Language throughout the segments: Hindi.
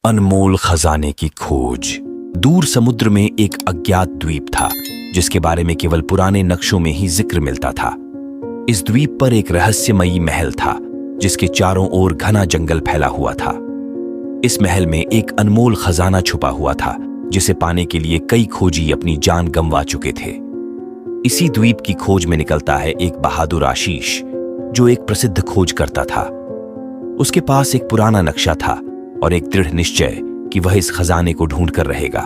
अनमोल खजाने की खोज। दूर समुद्र में एक अज्ञात द्वीप था जिसके बारे में केवल पुराने नक्शों में ही जिक्र मिलता था। इस द्वीप पर एक रहस्यमयी महल था जिसके चारों ओर घना जंगल फैला हुआ था। इस महल में एक अनमोल खजाना छुपा हुआ था जिसे पाने के लिए कई खोजी अपनी जान गंवा चुके थे। इसी द्वीप की खोज में निकलता है एक बहादुर आशीष जो एक प्रसिद्ध खोज करता था। उसके पास एक पुराना नक्शा था और एक दृढ़ निश्चय कि वह इस खजाने को ढूंढ कर रहेगा।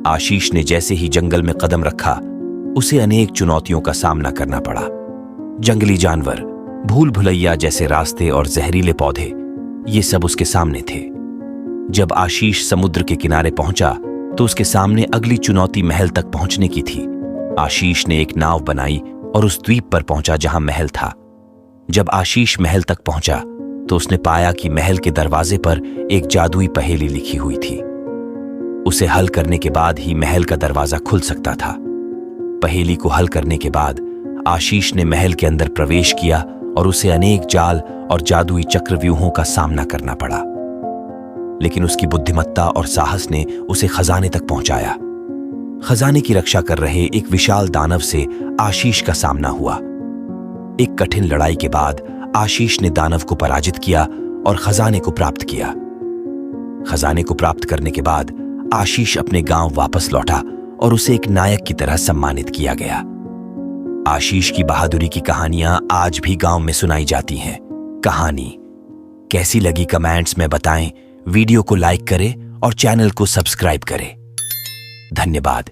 आशीष ने जैसे ही जंगल में कदम रखा उसे अनेक चुनौतियों का सामना करना पड़ा। जंगली जानवर, भूल भुलैया जैसे रास्ते और जहरीले पौधे, ये सब उसके सामने थे। जब आशीष समुद्र के किनारे पहुंचा तो उसके सामने अगली चुनौती महल तक पहुंचने की थी। आशीष ने एक नाव बनाई और उस द्वीप पर पहुंचा जहां महल था। जब आशीष महल तक पहुंचा तो उसने पाया कि महल के दरवाजे पर एक जादुई पहेली लिखी हुई थी। उसे हल करने के बाद ही महल का दरवाजा खुल सकता था। पहेली को हल करने के बाद आशीष ने महल के अंदर प्रवेश किया और उसे अनेक जाल और जादुई चक्रव्यूहों का सामना करना पड़ा, लेकिन उसकी बुद्धिमत्ता और साहस ने उसे खजाने तक पहुंचाया। खजाने की रक्षा कर रहे एक विशाल दानव से आशीष का सामना हुआ। एक कठिन लड़ाई के बाद आशीष ने दानव को पराजित किया और खजाने को प्राप्त किया। खजाने को प्राप्त करने के बाद आशीष अपने गांव वापस लौटा और उसे एक नायक की तरह सम्मानित किया गया। आशीष की बहादुरी की कहानियां आज भी गांव में सुनाई जाती हैं। कहानी कैसी लगी कमेंट्स में बताएं। वीडियो को लाइक करें और चैनल को सब्सक्राइब करें। धन्यवाद।